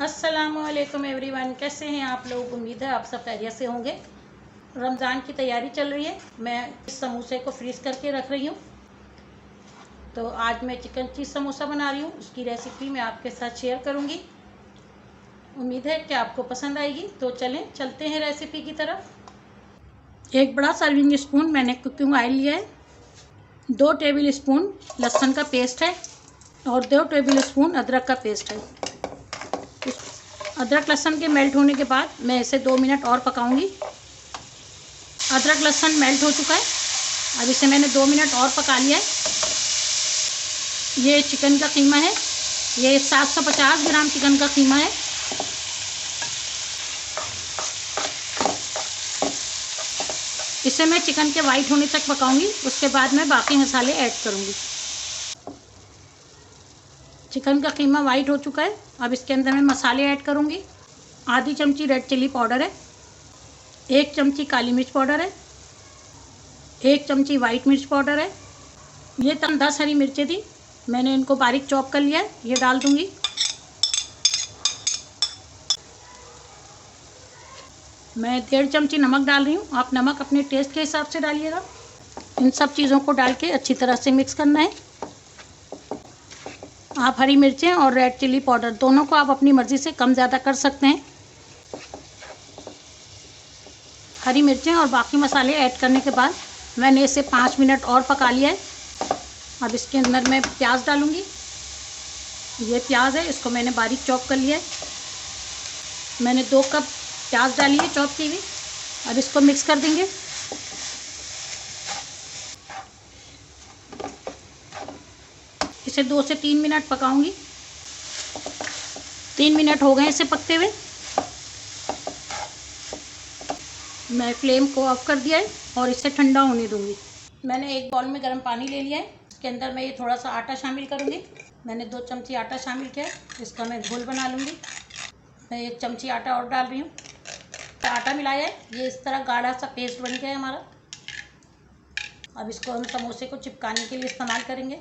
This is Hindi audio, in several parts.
अस्सलामुअलैकुम एवरीवन, कैसे हैं आप लोग। उम्मीद है आप सब खैरियत से होंगे। रमज़ान की तैयारी चल रही है। मैं इस समोसे को फ्रीज़ करके रख रही हूँ। तो आज मैं चिकन चीज़ समोसा बना रही हूँ। उसकी रेसिपी मैं आपके साथ शेयर करूँगी। उम्मीद है कि आपको पसंद आएगी। तो चलते हैं रेसिपी की तरफ। एक बड़ा सर्विंग स्पून मैंने कुकिंग ऑयल लिया है। 2 टेबल स्पून लहसुन का पेस्ट है और 2 टेबल स्पून अदरक का पेस्ट है। अदरक लहसुन के मेल्ट होने के बाद मैं इसे 2 मिनट और पकाऊंगी। अदरक लहसुन मेल्ट हो चुका है। अब इसे मैंने 2 मिनट और पका लिया है। ये चिकन का कीमा है। ये 750 ग्राम चिकन का कीमा है। इसे मैं चिकन के वाइट होने तक पकाऊंगी। उसके बाद मैं बाकी मसाले ऐड करूंगी। चिकन का कीमा वाइट हो चुका है। अब इसके अंदर मैं मसाले ऐड करूंगी। आधी चमची रेड चिल्ली पाउडर है, 1 चमची काली मिर्च पाउडर है, 1 चमची वाइट मिर्च पाउडर है। ये 10 हरी मिर्चें थी, मैंने इनको बारीक चॉप कर लिया है। ये डाल दूंगी। मैं 1.5 चमची नमक डाल रही हूँ। आप नमक अपने टेस्ट के हिसाब से डालिएगा। इन सब चीज़ों को डाल के अच्छी तरह से मिक्स करना है। आप हरी मिर्चें और रेड चिल्ली पाउडर दोनों को आप अपनी मर्ज़ी से कम ज़्यादा कर सकते हैं। हरी मिर्चें और बाकी मसाले ऐड करने के बाद मैंने इसे 5 मिनट और पका लिया है। अब इसके अंदर मैं प्याज डालूंगी। ये प्याज है, इसको मैंने बारीक चॉप कर लिया है। मैंने 2 कप प्याज डाली है चॉप की हुई। अब इसको मिक्स कर देंगे। इसे 2 से 3 मिनट पकाऊंगी। 3 मिनट हो गए इसे पकते हुए। मैं फ्लेम को ऑफ कर दिया है और इसे ठंडा होने दूंगी। मैंने एक बाउल में गर्म पानी ले लिया है। इसके अंदर मैं ये थोड़ा सा आटा शामिल करूंगी। मैंने 2 चमची आटा शामिल किया है। इसका मैं घोल बना लूँगी। मैं 1 चमची आटा और डाल रही हूँ। आटा मिलाया है, ये इस तरह गाढ़ा सा पेस्ट बन गया है हमारा। अब इसको हम समोसे को चिपकाने के लिए इस्तेमाल करेंगे।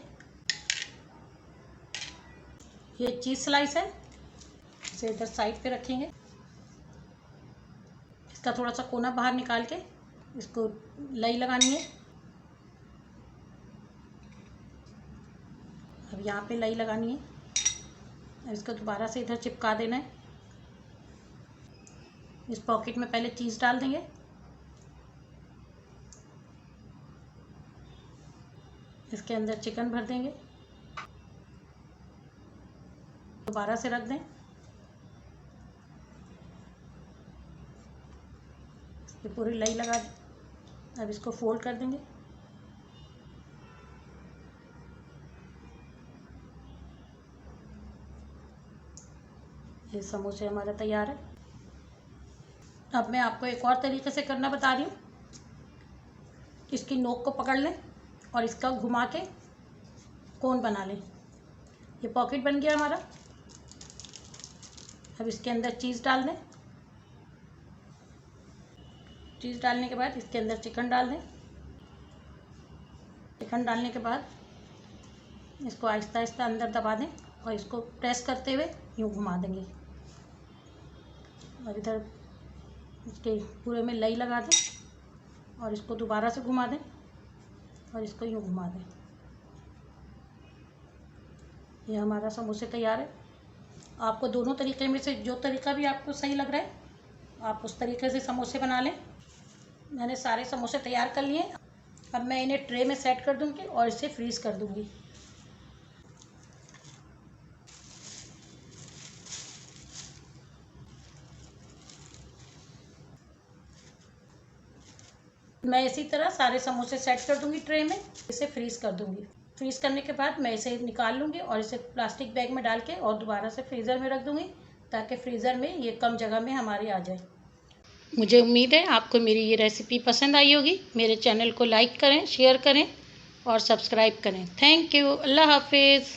ये चीज़ स्लाइस है, इसे इधर साइड पे रखेंगे। इसका थोड़ा सा कोना बाहर निकाल के इसको लई लगानी है। अब यहाँ पे लई लगानी है। अब इसको दोबारा से इधर चिपका देना है। इस पॉकेट में पहले चीज़ डाल देंगे। इसके अंदर चिकन भर देंगे। दोबारा से रख दें। ये पूरी लई लगा दें। अब इसको फोल्ड कर देंगे। ये समोसे हमारा तैयार है। अब मैं आपको एक और तरीके से करना बता रही हूँ। इसकी नोक को पकड़ लें और इसका घुमा के कोन बना लें। ये पॉकेट बन गया हमारा। अब इसके अंदर चीज़ डाल दें। चीज़ डालने के बाद इसके अंदर चिकन डाल दें। चिकन डालने के बाद इसको आहिस्ता आहिस्ता अंदर दबा दें और इसको प्रेस करते हुए यूँ घुमा देंगे। और इधर इसके पूरे में लई लगा दें और इसको दोबारा से घुमा दें और इसको यूँ घुमा दें। ये हमारा समोसे तैयार है। आपको दोनों तरीके में से जो तरीका भी आपको सही लग रहा है आप उस तरीके से समोसे बना लें। मैंने सारे समोसे तैयार कर लिए। अब मैं इन्हें ट्रे में सेट कर दूँगी और इसे फ्रीज़ कर दूँगी। मैं इसी तरह सारे समोसे सेट कर दूँगी ट्रे में। इसे फ्रीज़ कर दूँगी। फ्रीज़ करने के बाद मैं इसे निकाल लूँगी और इसे प्लास्टिक बैग में डाल के और दोबारा से फ्रीज़र में रख दूँगी ताकि फ्रीज़र में ये कम जगह में हमारे आ जाए। मुझे उम्मीद है आपको मेरी ये रेसिपी पसंद आई होगी। मेरे चैनल को लाइक करें, शेयर करें और सब्सक्राइब करें। Thank you. अल्लाह हाफिज़।